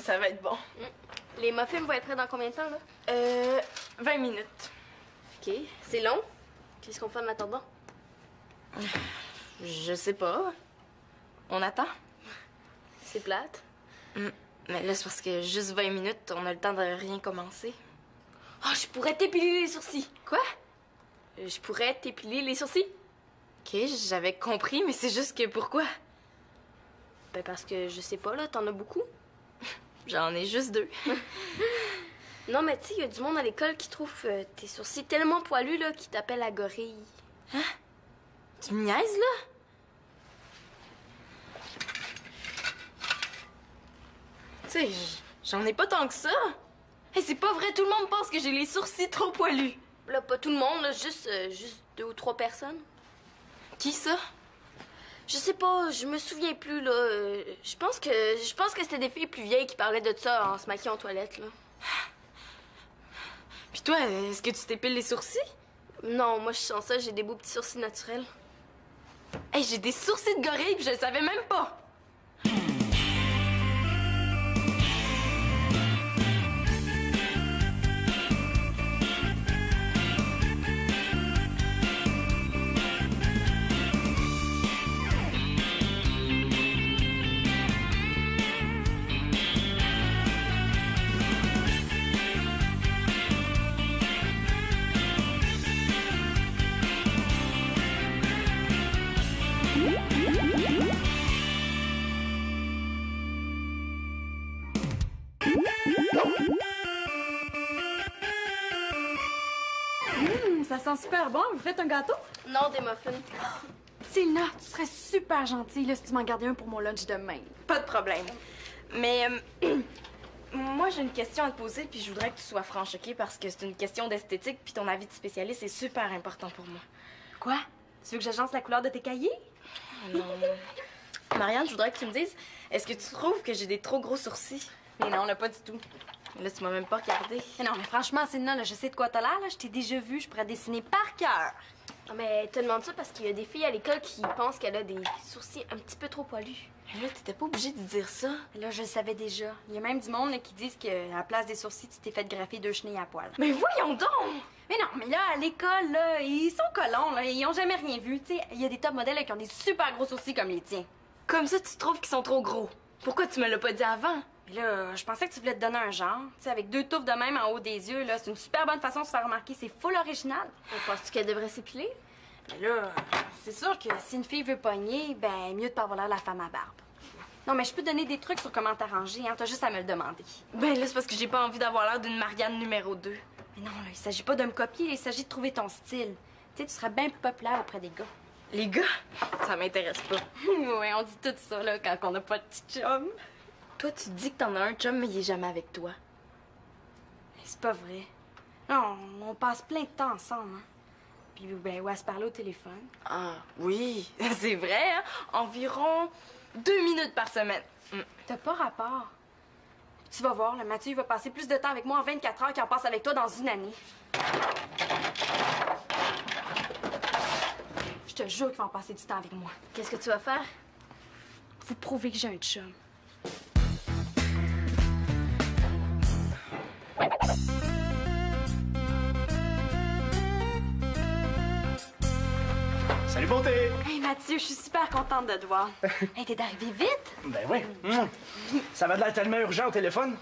ça va être bon. Les muffins vont être prêts dans combien de temps, là? 20 minutes. OK. C'est long? Qu'est-ce qu'on fait en attendant? Je sais pas. On attend? C'est plate. Mais là, c'est parce que juste 20 minutes, on a le temps de rien commencer. Oh, je pourrais t'épiler les sourcils. Quoi? Je pourrais t'épiler les sourcils? OK, j'avais compris, mais c'est juste que pourquoi? Ben parce que je sais pas, là, t'en as beaucoup. J'en ai juste 2. Non, mais tu sais, il y a du monde à l'école qui trouve tes sourcils tellement poilus, là, qui t'appelle la gorille. Hein? Tu me niaises, là? Tu sais, j'en ai pas tant que ça. Hey, c'est pas vrai, tout le monde pense que j'ai les sourcils trop poilus. Là, pas tout le monde, là, juste 2 ou 3 personnes. Qui ça? Je sais pas, je me souviens plus, là. Je pense que c'était des filles plus vieilles qui parlaient de ça en se maquillant en toilette, là. Puis toi, est-ce que tu t'épiles les sourcils? Non, moi, je sens ça, j'ai des beaux petits sourcils naturels. Hey, j'ai des sourcils de gorille, puis je le savais même pas. Ça sent super bon. Vous faites un gâteau? Non, des muffins. Tina, tu serais super gentille là, si tu m'en gardais un pour mon lunch demain. Pas de problème. Mais moi, j'ai une question à te poser, puis je voudrais que tu sois franche, OK? Parce que c'est une question d'esthétique, puis ton avis de spécialiste est super important pour moi. Quoi? Tu veux que j'agence la couleur de tes cahiers? Non. Marianne, je voudrais que tu me dises, est-ce que tu trouves que j'ai des trop gros sourcils? Mais non, là, pas du tout. Là, tu m'as même pas regardé. Mais non, mais franchement, Tina, là, je sais de quoi t'as l'air, là. Je t'ai déjà vu, je pourrais dessiner par cœur. Non, mais te demande ça parce qu'il y a des filles à l'école qui pensent qu'elle a des sourcils un petit peu trop poilus. Mais là, t'étais pas obligée de dire ça. Mais là, je le savais déjà. Il y a même du monde là, qui disent qu'à la place des sourcils, tu t'es fait graffer 2 chenilles à poil. Mais voyons donc! Mais non, mais là, à l'école, là, ils sont colons, là. Ils ont jamais rien vu, tu sais. Il y a des top modèles là, qui ont des super gros sourcils comme les tiens. Comme ça, tu trouves qu'ils sont trop gros. Pourquoi tu me l'as pas dit avant? Mais là, je pensais que tu voulais te donner un genre. Tu sais, avec 2 touffes de même en haut des yeux, là, c'est une super bonne façon de se faire remarquer. C'est full original. Penses-tu qu'elle devrait s'épiler? Mais là, c'est sûr que si une fille veut pogner, ben, mieux de pas avoir l'air la femme à barbe. Non, mais je peux te donner des trucs sur comment t'arranger, hein. T'as juste à me le demander. Ben là, c'est parce que j'ai pas envie d'avoir l'air d'une Marianne numéro 2. Mais non, là, il s'agit pas de me copier, il s'agit de trouver ton style. Tu sais, tu seras bien plus populaire auprès des gars. Les gars, ça m'intéresse pas. Ouais, on dit tout ça, là, quand on n'a pas de petit chum. Toi, tu dis que t'en as un chum, mais il est jamais avec toi. C'est pas vrai. Non, on passe plein de temps ensemble, hein. Puis, ben, ouais, à se parler au téléphone. Ah, oui, c'est vrai, hein? Environ 2 minutes par semaine. T'as pas rapport. Tu vas voir, le Mathieu, il va passer plus de temps avec moi en 24 heures qu'il en passe avec toi dans une année. Je te jure qu'il va en passer du temps avec moi. Qu'est-ce que tu vas faire? Vous prouvez que j'ai un chum. Salut beauté! Hey Mathieu, je suis super contente de te voir. Hey, t'es arrivé vite? Ben oui. Ça va de l'air tellement urgent au téléphone.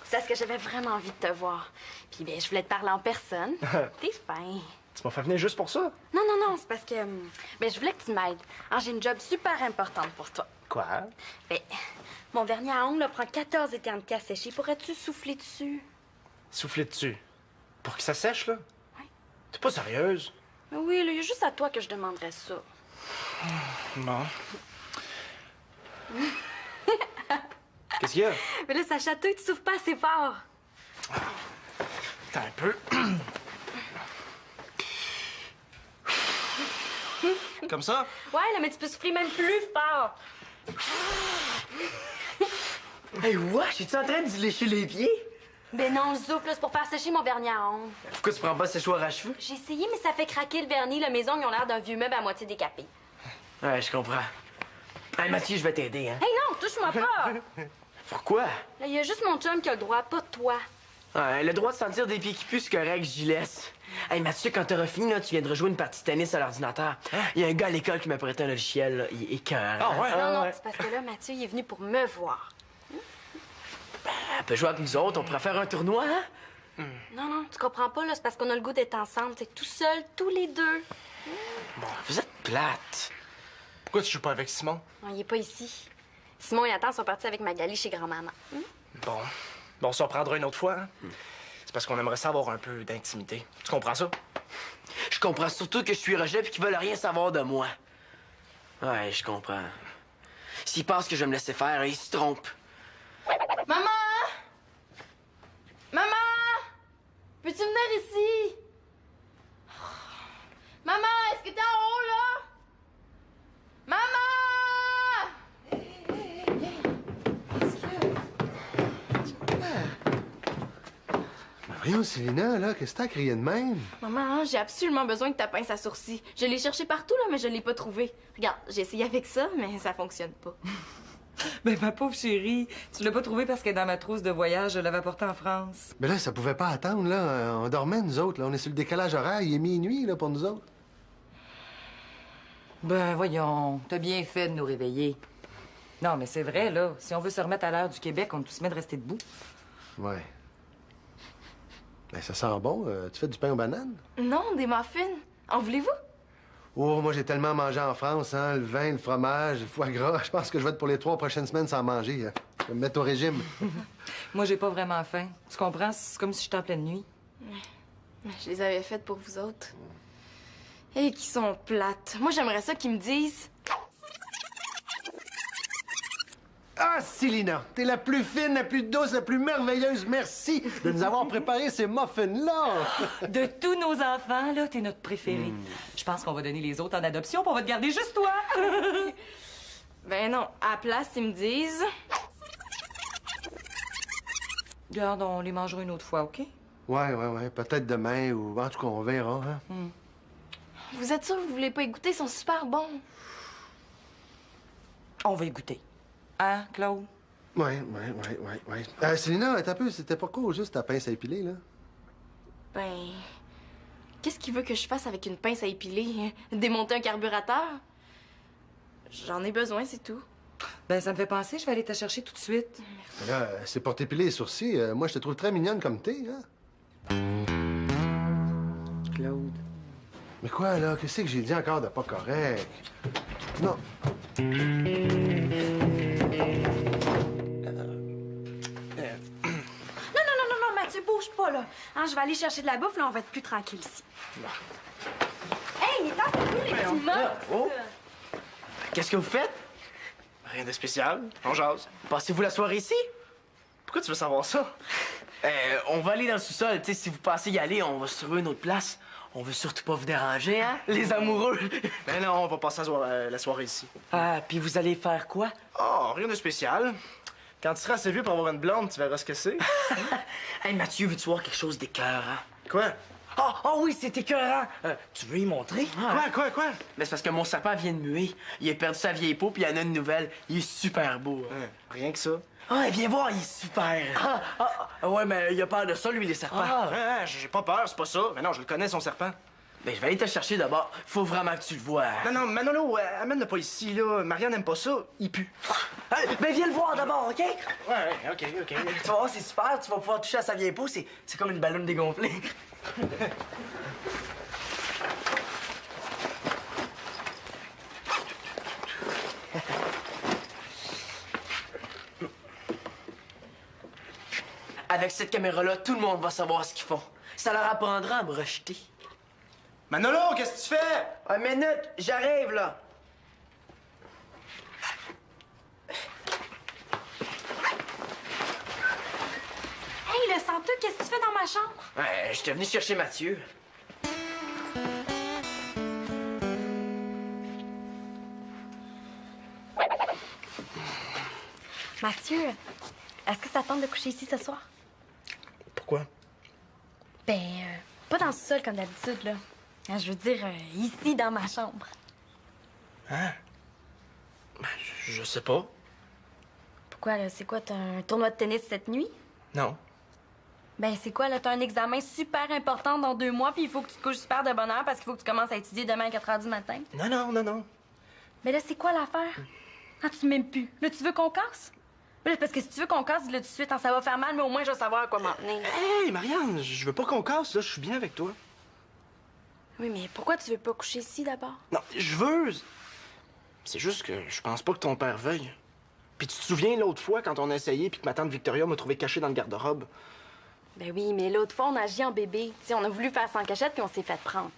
C'est parce que j'avais vraiment envie de te voir. Puis ben, je voulais te parler en personne. T'es fin. Tu m'as fait venir juste pour ça? Non, non, non, c'est parce que ben, je voulais que tu m'aides. Alors, j'ai une job super importante pour toi. Quoi? Ben, mon vernis à ongles là, prend 14 éternités à sécher. Pourrais-tu souffler dessus? Souffler dessus. Pour que ça sèche, là? Oui. T'es pas sérieuse? Mais oui, là, il y a juste à toi que je demanderais ça. Bon. Qu'est-ce qu'il y a? Mais là, ça chatouille, tu souffles pas assez fort. Attends un peu. Comme ça? Ouais, là, mais tu peux souffler même plus fort. Hey, what? Es-tu en train de se lécher les pieds? Ben non, je souffle, là, c'est pour faire sécher mon vernis à ongles. Pourquoi tu prends pas séchoir à cheveux? J'ai essayé, mais ça fait craquer le vernis. Là, mes ongles ont l'air d'un vieux meuble à moitié décapé. Ouais, je comprends. Hey, Mathieu, je vais t'aider, hein? Hey non, touche-moi pas! Pourquoi? Là, il y a juste mon chum qui a le droit, pas toi. Ouais, le droit de sentir des pieds qui puent, c'est correct, j'y laisse. Hey Mathieu, quand t'auras fini, là, tu viendras jouer une partie de tennis à l'ordinateur. Il y a un gars à l'école qui m'a prêté un logiciel, là. Il est écœurant. Ah ouais? Non, c'est parce que là, Mathieu, il est venu pour me voir. Elle peut jouer avec nous autres, on pourrait faire un tournoi, hein? Non, tu comprends pas, là, c'est parce qu'on a le goût d'être ensemble. C'est tout seul, tous les deux. Bon, vous êtes plates. Pourquoi tu joues pas avec Simon? Non, il est pas ici. Simon et Nathan sont partis avec Magali chez grand-maman. Bon. Bon, on s'en prendra une autre fois, hein? C'est parce qu'on aimerait ça avoir un peu d'intimité. Tu comprends ça? Je comprends surtout que je suis rejet puis qu'ils veulent rien savoir de moi. Ouais, je comprends. S'ils pensent que je vais me laisser faire, ils se trompent. Maman! Maman! Peux-tu venir ici? Maman, est-ce que t'es en haut, là? Maman! Voyons, Célina, là, qu'est-ce que t'as crié de même? Maman, j'ai absolument besoin de ta pince à sourcils. Je l'ai cherché partout, là, mais je l'ai pas trouvée. Regarde, j'ai essayé avec ça, mais ça fonctionne pas. Ben, ma pauvre chérie, tu l'as pas trouvée parce qu'elle est dans ma trousse de voyage, je l'avais apportée en France. Mais là, ça pouvait pas attendre, là. On dormait, nous autres, là. On est sur le décalage horaire. Il est minuit, là, pour nous autres. Ben, voyons, t'as bien fait de nous réveiller. Non, mais c'est vrai, là. Si on veut se remettre à l'heure du Québec, on est tous mis de rester debout. Ouais. Ben, ça sent bon. Tu fais du pain aux bananes? Non, des muffins. En voulez-vous? Oh, moi, j'ai tellement mangé en France, hein. Le vin, le fromage, le foie gras. Je pense que je vais être pour les 3 prochaines semaines sans manger. Hein. Je vais me mettre au régime. Moi, j'ai pas vraiment faim. Tu comprends? C'est comme si j'étais en pleine nuit. Je les avais faites pour vous autres. Et qui sont plates. Moi, j'aimerais ça qu'ils me disent... Ah, Célina, t'es la plus fine, la plus douce, la plus merveilleuse. Merci de nous avoir préparé ces muffins-là. De tous nos enfants, là, t'es notre préféré. Je pense qu'on va donner les autres en adoption, puis on va te garder juste toi. Ben non, à la place, ils me disent... Regarde, on les mangera une autre fois, OK? Ouais. Peut-être demain ou en tout cas, on verra, hein. Vous êtes sûr que vous voulez pas y goûter? Ils sont super bons. On va y goûter. Hein, Claude? Ouais. Célina, attends un peu, c'était pas cool, juste ta pince à épiler, là. Ben... Qu'est-ce qu'il veut que je fasse avec une pince à épiler? Hein? Démonter un carburateur? J'en ai besoin, c'est tout. Ben, ça me fait penser, je vais aller te chercher tout de suite. Mais là, c'est pour t'épiler les sourcils. Moi, je te trouve très mignonne comme t'es, hein. Claude. Mais quoi, là? Qu'est-ce que j'ai dit encore de pas correct? Non. Non, Mathieu, bouge pas, là. Hein, je vais aller chercher de la bouffe, là, on va être plus tranquille ici. Hey, il est temps, c'est plus les petits mobs. Oh! Qu'est-ce que vous faites? Rien de spécial. On jase. Passez-vous la soirée ici? Pourquoi tu veux savoir ça? On va aller dans le sous-sol. Tu sais, si vous pensez y aller, on va se trouver une autre place. On veut surtout pas vous déranger, hein, les amoureux. Ben non, on va passer la soirée ici. Ah, puis vous allez faire quoi? Oh, rien de spécial. Quand tu seras assez vieux pour avoir une blonde, tu verras ce que c'est. Hey, Mathieu, veux-tu voir quelque chose d'écœurant? Quoi? Ah oui, c'est écœurant! Tu veux y montrer? Quoi? Mais c'est parce que mon serpent vient de muer. Il a perdu sa vieille peau, puis il y en a une nouvelle. Il est super beau. Hein. Rien que ça. Ah, viens voir, il est super. Ouais, mais il a peur de ça, lui, les serpents. J'ai pas peur, c'est pas ça. Mais non, je le connais, son serpent. Ben, je vais aller te chercher d'abord. Faut vraiment que tu le vois. Non, Manolo, amène-le pas ici, là. Marianne n'aime pas ça, il pue. Ben, viens le voir d'abord, OK? Ouais, OK. Tu vas voir, c'est super. Tu vas pouvoir toucher à sa vieille peau. C'est comme une ballonne dégonflée. Avec cette caméra-là, tout le monde va savoir ce qu'ils font. Ça leur apprendra à me rejeter. Manolo, qu'est-ce que tu fais? Une minute, j'arrive, là. Hey, le senteux, qu'est-ce que tu fais dans ma chambre? Ouais, j'étais venu chercher Mathieu. Mathieu, est-ce que ça tente de coucher ici ce soir? Pourquoi? Ben, pas dans le sol comme d'habitude, là. Hein, je veux dire, ici, dans ma chambre. Hein? Ben, je sais pas. Pourquoi, là? C'est quoi, t'as un tournoi de tennis cette nuit? Non. Ben, c'est quoi, là? T'as un examen super important dans 2 mois, puis il faut que tu te couches super de bonne heure parce qu'il faut que tu commences à étudier demain à 4 h du matin. Non. Mais là, c'est quoi l'affaire? Ah, tu m'aimes plus. Là, tu veux qu'on casse? Là, parce que si tu veux qu'on casse, dis-le tout de suite, hein, ça va faire mal, mais au moins, je vais savoir à quoi m'en tenir. Hey, Marianne, je veux pas qu'on casse, là. Je suis bien avec toi. Oui, mais pourquoi tu veux pas coucher ici, d'abord? Non, je veux. C'est juste que je pense pas que ton père veuille. Puis tu te souviens l'autre fois quand on a essayé puis que ma tante Victoria m'a trouvé caché dans le garde-robe? Ben oui, mais l'autre fois, on a agi en bébé. Tu sais, on a voulu faire sans cachette, puis on s'est fait prendre.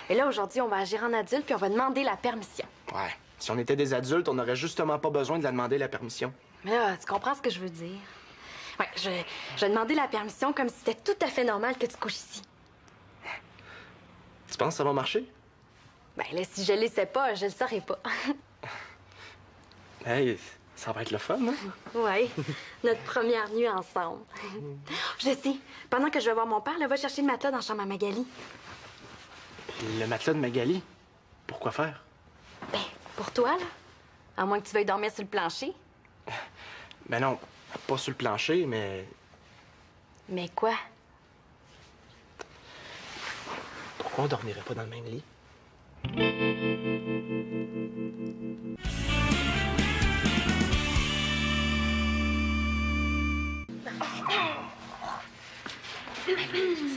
Et là, aujourd'hui, on va agir en adulte, puis on va demander la permission. Ouais. Si on était des adultes, on n'aurait justement pas besoin de la demander la permission. Mais là, tu comprends ce que je veux dire? Ouais, je vais demander la permission comme si c'était tout à fait normal que tu couches ici. Tu penses que ça va marcher? Ben là, si je le sais pas, je le saurais pas. Hey, ça va être le fun, hein? Ouais, notre première nuit ensemble. Je sais, pendant que je vais voir mon père, là, va chercher le matelas dans la chambre à Magali. Le matelas de Magali? Pourquoi faire? Ben, pour toi, là. À moins que tu veuilles dormir sur le plancher. Ben non, pas sur le plancher, mais... Mais quoi? Pourquoi on dormirait pas dans le même lit?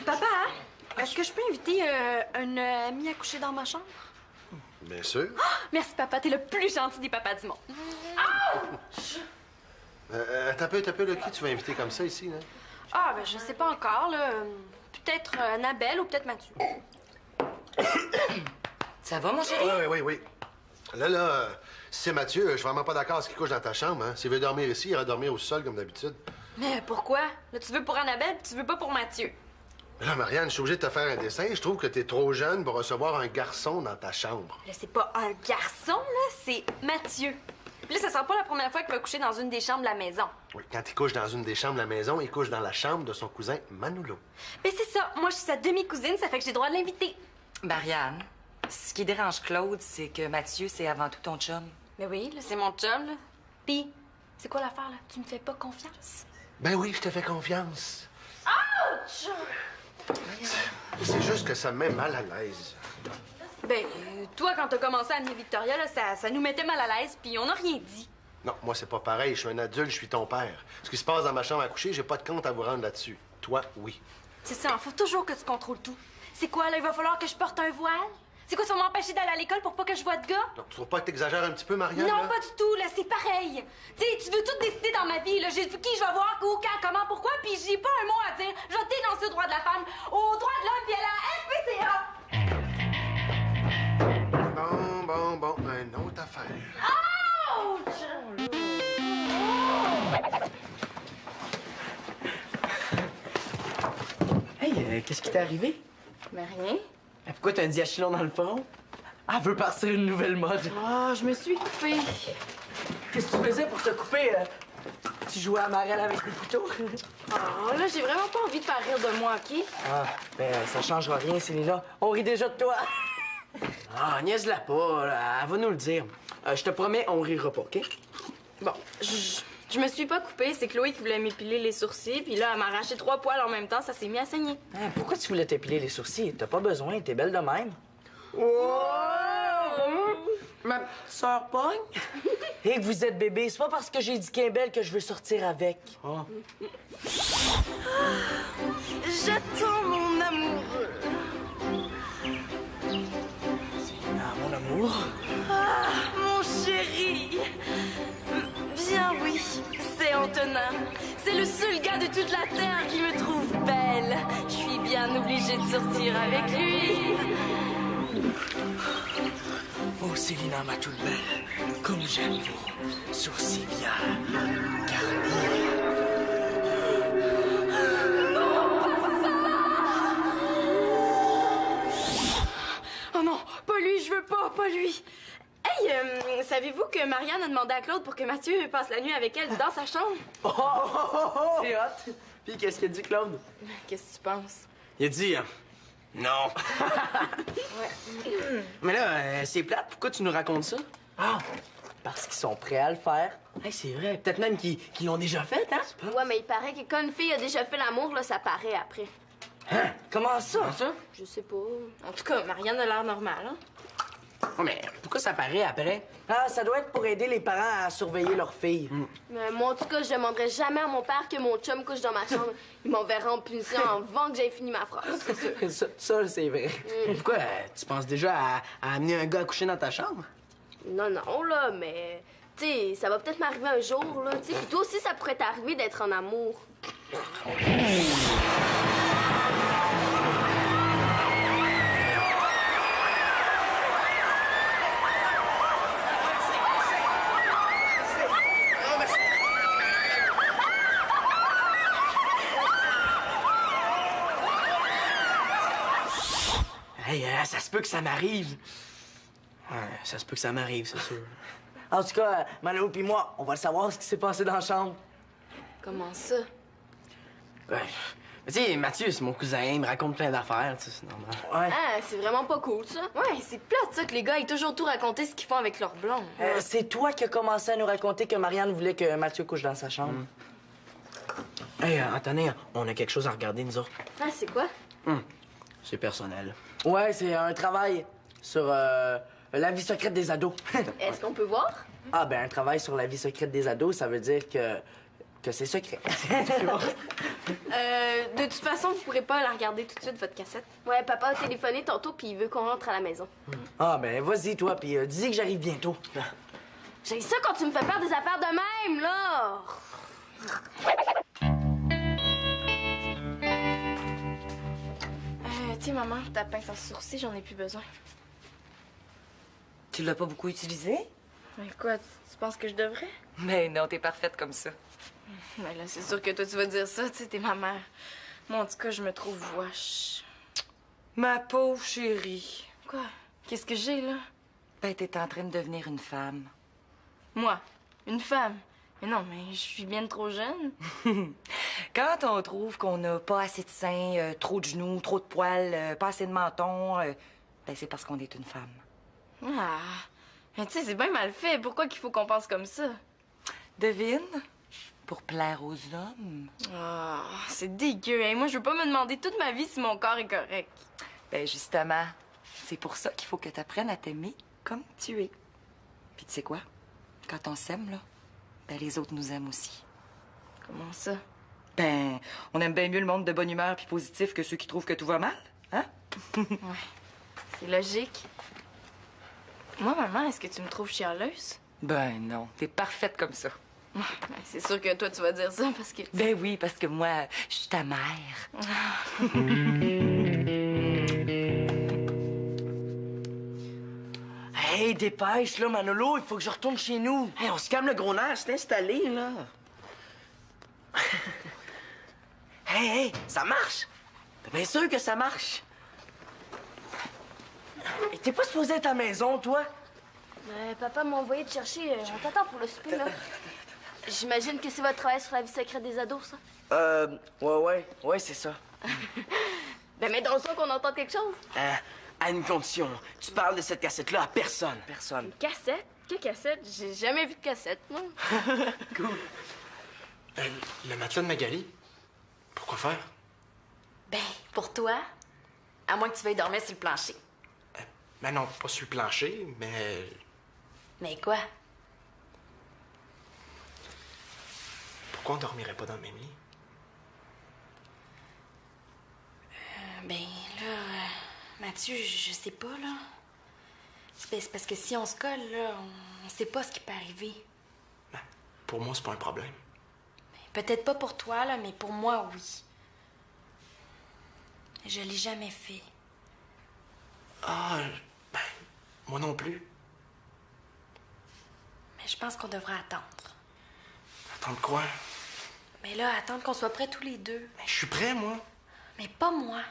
Papa, est-ce que je peux inviter un ami à coucher dans ma chambre? Bien sûr. Merci, papa. T'es le plus gentil des papas du monde. T'as peu, là, qui tu vas inviter comme ça ici, là? Ah, ben, je sais pas encore, là. Peut-être Annabelle ou peut-être Mathieu. Ça va, mon chéri? Oui. Là, si c'est Mathieu, je suis vraiment pas d'accord à ce qu'il couche dans ta chambre, hein. S'il veut dormir ici, il ira dormir au sol, comme d'habitude. Mais pourquoi? Là, tu veux pour Annabelle, puis tu veux pas pour Mathieu. Mais là, Marianne, je suis obligé de te faire un dessin. Je trouve que t'es trop jeune pour recevoir un garçon dans ta chambre. Là, c'est pas un garçon, là, c'est Mathieu. Puis là, ça sera pas la première fois qu'il va coucher dans une des chambres de la maison. Oui, quand il couche dans une des chambres de la maison, il couche dans la chambre de son cousin Manolo. Mais c'est ça. Moi, je suis sa demi-cousine, ça fait que j'ai le droit de l'inviter. Marianne, ce qui dérange Claude, c'est que Mathieu, c'est avant tout ton chum. Mais oui, là, c'est mon chum, là. Puis, c'est quoi l'affaire, là? Tu me fais pas confiance? Ben oui, je te fais confiance. Ouch! C'est juste que ça me met mal à l'aise. Ben, toi, quand t'as commencé à amener Victoria, là, ça nous mettait mal à l'aise, puis on n'a rien dit. Non, moi, c'est pas pareil. Je suis un adulte, je suis ton père. Ce qui se passe dans ma chambre à coucher, j'ai pas de compte à vous rendre là-dessus. Toi, oui. C'est ça, faut toujours que tu contrôles tout. C'est quoi, là, il va falloir que je porte un voile? C'est quoi, ça va m'empêcher d'aller à l'école pour pas que je vois de gars? Non, tu trouves pas que t'exagères un petit peu, Marianne? Non, là? pas du tout, là, c'est pareil. Tu sais, tu veux tout décider dans ma vie, là. J'ai qui je vais voir, où, quand, comment, pourquoi, puis j'ai pas un mot à dire. Je vais dénoncer aux droits de la femme, aux droits de l'homme, puis à la SPCA. Bon, une autre affaire. Ouch! Hey, qu'est-ce qui t'est arrivé? Mais rien. Pourquoi t'as un diachylon dans le front? Elle veut partir une nouvelle mode. Ah, je me suis coupée. Qu'est-ce que tu faisais pour te couper? Tu jouais à Marelle avec des couteaux? Ah, là, j'ai vraiment pas envie de faire rire de moi, OK? Ah, ben, ça changera rien, Célina. On rit déjà de toi. Ah, niaise-la pas, là. Elle va nous le dire. Je te promets, on rira pas, OK? Bon, je me suis pas coupée. C'est Chloé qui voulait m'épiler les sourcils, puis là, elle m'a arraché 3 poils en même temps. Ça s'est mis à saigner. Hein, pourquoi tu voulais t'épiler les sourcils? T'as pas besoin, t'es belle de même. Ma petite sœur pogne? Et que vous êtes bébé, c'est pas parce que j'ai dit qu'elle est belle que je veux sortir avec. Oh. J'attends mon amoureux. Ah, mon amour. Ah, mon chéri. Bien oui, c'est Antonin. C'est le seul gars de toute la Terre qui me trouve belle. Je suis bien obligée de sortir avec lui. Oh, Célina, ma toute belle, comme j'aime vos sourcils bien garnis. Oh non, pas lui, je veux pas lui. Hey, savez-vous que Marianne a demandé à Claude pour que Mathieu passe la nuit avec elle dans sa chambre? C'est hot. Puis qu'est-ce qu'il a dit, Claude? Qu'est-ce que tu penses? Il a dit... non. Ouais. Mais là, c'est plate. Pourquoi tu nous racontes ça? Ah, Parce qu'ils sont prêts à le faire. Hey, c'est vrai. Peut-être même qu'ils l'ont déjà fait, hein? Ouais, mais il paraît que quand une fille a déjà fait l'amour, là, ça paraît après. Hein? Comment ça? Je sais pas. En tout cas, Marianne a l'air normale, hein? Oh, mais pourquoi ça paraît après? Ah, ça doit être pour aider les parents à surveiller leurs filles. Mais moi, en tout cas, je demanderai jamais à mon père que mon chum couche dans ma chambre. Il m'enverra en punition avant que j'aie fini ma phrase. Ça, c'est vrai. Pourquoi? Tu penses déjà à amener un gars à coucher dans ta chambre? Non, non, là, mais... Tu sais, ça va peut-être m'arriver un jour, là, tu sais. Puis toi aussi, ça pourrait t'arriver d'être en amour. Hey, ça se peut que ça m'arrive. Ouais, ça se peut que ça m'arrive, c'est sûr. En tout cas, Mano puis moi, on va le savoir ce qui s'est passé dans la chambre. Comment ça? Ouais. Mais tu sais, Mathieu, c'est mon cousin, il me raconte plein d'affaires, tu sais, c'est normal. Ouais. Ah, c'est vraiment pas cool, ça. Ouais, c'est plate, ça, que les gars aient toujours tout raconté ce qu'ils font avec leurs blondes. C'est toi qui as commencé à nous raconter que Marianne voulait que Mathieu couche dans sa chambre. Hey, Anthony, on a quelque chose à regarder, nous autres. Ah, c'est quoi? C'est personnel. Ouais, c'est un travail sur la vie secrète des ados. Est-ce qu'on peut voir? Ah, ben, un travail sur la vie secrète des ados, ça veut dire que c'est secret. De toute façon, vous pourrez pas la regarder tout de suite, votre cassette. Ouais, papa a téléphoné tantôt, puis il veut qu'on rentre à la maison. Ah, ben, vas-y, toi, puis dis que j'arrive bientôt. J'ai ça quand tu me fais faire des affaires de même, là! Tiens, maman, ta pince à sourcil, j'en ai plus besoin. Tu l'as pas beaucoup utilisé? Mais quoi, tu penses que je devrais? Mais non, t'es parfaite comme ça. Mais là, c'est sûr que toi, tu vas dire ça, tu sais, t'es ma mère. Moi, en tout cas, je me trouve wesh. Ma pauvre chérie. Quoi? Qu'est-ce que j'ai, là? Ben, t'es en train de devenir une femme. Moi? Une femme? Mais non, mais je suis bien trop jeune. Quand on trouve qu'on n'a pas assez de seins, trop de genoux, trop de poils, pas assez de menton, ben c'est parce qu'on est une femme. Ah, mais tu sais, c'est bien mal fait. Pourquoi qu'il faut qu'on pense comme ça? Devine? Pour plaire aux hommes. Ah, c'est dégueu. Hein? Moi, je veux pas me demander toute ma vie si mon corps est correct. Ben justement, c'est pour ça qu'il faut que tu apprennes à t'aimer comme tu es. Puis tu sais quoi? Quand on s'aime, là, ben les autres nous aiment aussi. Comment ça? Ben, on aime bien mieux le monde de bonne humeur puis positif que ceux qui trouvent que tout va mal, hein? C'est logique. Moi, maman, est-ce que tu me trouves chialeuse? Ben non, t'es parfaite comme ça. Ben, c'est sûr que toi, tu vas dire ça parce que... Ben oui, parce que moi, je suis ta mère. Hey, dépêche, là, Manolo, il faut que je retourne chez nous. Hey, on se calme le gros nerf, c'est installé, là. Hey, ça marche! Bien sûr que ça marche. Et t'es pas supposé être à la maison, toi? Papa m'a envoyé te chercher. On t'attend pour le souper, là. J'imagine que c'est votre travail sur la vie secrète des ados, ça? Ouais, c'est ça. Ben, mets dans le son qu'on entende quelque chose. À une condition. Tu parles de cette cassette-là à personne. Personne. Cassette? Quelle cassette? J'ai jamais vu de cassette, moi. Le matelas de Magali? Pourquoi faire? Ben, pour toi, à moins que tu veuilles dormir sur le plancher. Ben non, pas sur le plancher, mais... Mais quoi? Pourquoi on dormirait pas dans le même lit? Ben, là, Mathieu, je sais pas, là. C'est parce que si on se colle, là, on sait pas ce qui peut arriver. Ben, pour moi, c'est pas un problème. Peut-être pas pour toi, là, mais pour moi, oui. Je l'ai jamais fait. Ah, ben, moi non plus. Mais je pense qu'on devrait attendre. Attendre quoi? Mais là, attendre qu'on soit prêts tous les deux. Ben, je suis prêt, moi. Mais pas moi.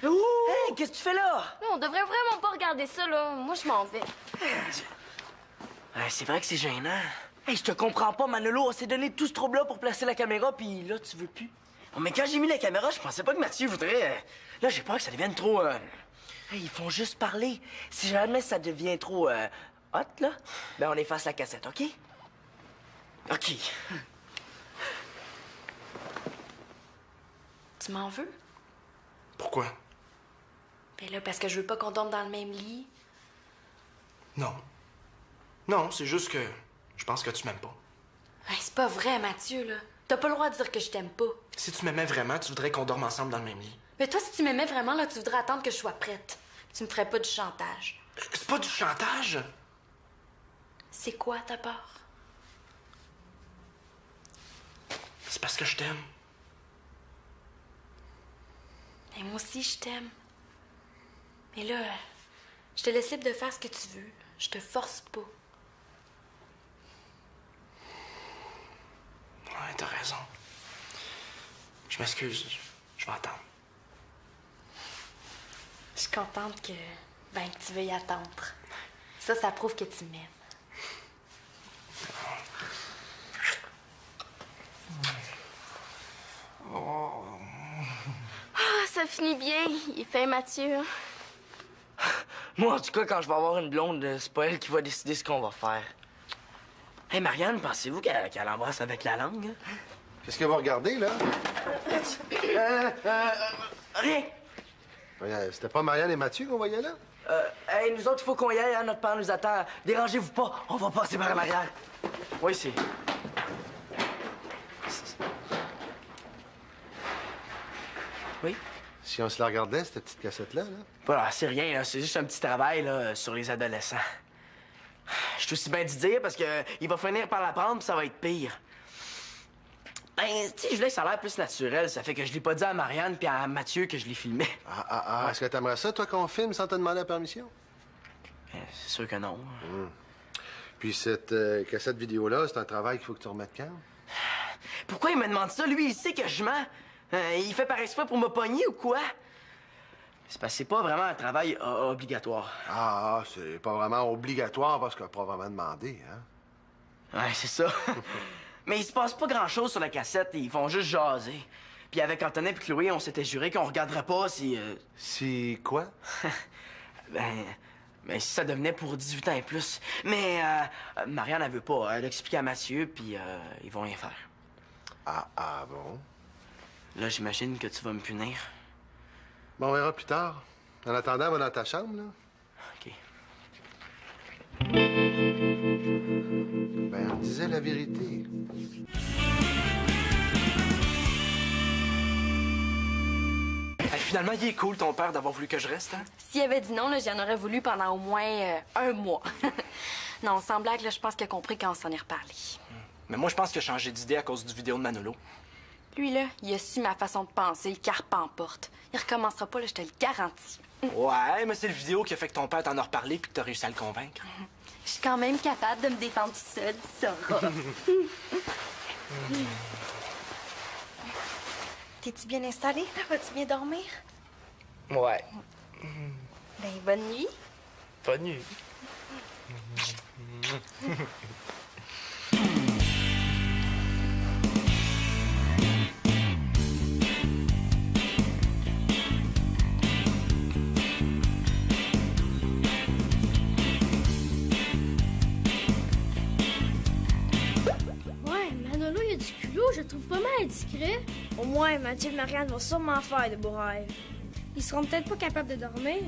Hey, qu'est-ce que tu fais là? On devrait vraiment pas regarder ça, là. Moi, je m'en vais. C'est vrai que c'est gênant. Hey, je te comprends pas, Manolo. On s'est donné tout ce trouble-là pour placer la caméra, puis là, tu veux plus. Oh, mais quand j'ai mis la caméra, je pensais pas que Mathieu voudrait... Là, j'ai peur que ça devienne trop... Hey, ils font juste parler. Si jamais ça devient trop hot, là, ben on efface la cassette, OK? OK. Tu m'en veux? Pourquoi? Ben là, parce que je veux pas qu'on dorme dans le même lit. Non. Non, c'est juste que je pense que tu m'aimes pas. Hey, c'est pas vrai, Mathieu, là. T'as pas le droit de dire que je t'aime pas. Si tu m'aimais vraiment, tu voudrais qu'on dorme ensemble dans le même lit. Mais toi, si tu m'aimais vraiment, là, tu voudrais attendre que je sois prête. Tu me ferais pas du chantage. C'est pas du chantage! C'est quoi ta part? C'est parce que je t'aime. Et moi aussi, je t'aime. Mais là, je te laisse libre de faire ce que tu veux. Je te force pas. Ouais, t'as raison. Je m'excuse. Je vais attendre. Je suis contente que tu veuilles attendre. Ça prouve que tu m'aimes. Ah, ça finit bien. Il est fin, Mathieu. Moi, en tout cas, quand je vais avoir une blonde, c'est pas elle qui va décider ce qu'on va faire. Hey, Marianne, pensez-vous qu'elle embrasse avec la langue? Hein? Qu'est-ce que vous regardez, là? Rien. C'était pas Marianne et Mathieu qu'on voyait là? Hey, nous autres, il faut qu'on y aille, hein? Notre père nous attend. Dérangez-vous pas, on va passer par l'arrière. Oui, c'est... Oui? Si on se la regardait, cette petite cassette-là, là? Voilà, c'est rien, là. C'est juste un petit travail, là, sur les adolescents. Je suis aussi bien d'y dire parce que il va finir par l'apprendre puis ça va être pire. Ben, tu sais, je voulais que ça a l'air plus naturel. Ça fait que je l'ai pas dit à Marianne puis à Mathieu que je l'ai filmé. Est-ce que t'aimerais ça, toi, qu'on filme sans te demander la permission? C'est sûr que non. Puis cette cassette vidéo-là, c'est un travail qu'il faut que tu remettes quand? Pourquoi il me demande ça? Lui, il sait que je mens. Il fait par exprès pour me pogner ou quoi? C'est parce que c'est pas vraiment un travail obligatoire. C'est pas vraiment obligatoire parce qu'il a pas vraiment demandé, hein? Ouais, c'est ça. Mais il se passe pas grand-chose sur la cassette. Ils font juste jaser. Puis avec Antonin et Chloé, on s'était juré qu'on regarderait pas si... Si quoi? Ben, si ça devenait pour 18 ans et plus. Mais Marianne, elle veut pas. Elle a expliqué à Mathieu, puis ils vont rien faire. Bon? Là, j'imagine que tu vas me punir. Bon, on verra plus tard. En attendant, va dans ta chambre, là. OK. Ben, on disait la vérité. Hey, finalement, il est cool, ton père, d'avoir voulu que je reste, hein? S'il avait dit non, là, j'en aurais voulu pendant au moins 1 mois. Non, sans blague, là, je pense qu'il a compris quand on s'en est reparlé. Mais moi, je pense qu'il a changé d'idée à cause du vidéo de Manolo. Lui, là, il a su ma façon de penser, le carpe en porte. Il recommencera pas, là, je te le garantis. Ouais, mais c'est le vidéo qui a fait que ton père t'en a reparlé puis que t'as réussi à le convaincre. Je suis quand même capable de me défendre toute seule, tu sauras. T'es-tu bien installé, là? Vas-tu bien dormir? Ouais. Ben, bonne nuit. Bonne nuit. Ouais, Manolo, il a du culot, je le trouve pas mal discret. Au moins, Mathieu et Marianne vont sûrement faire de beaux rêves. Ils seront peut-être pas capables de dormir.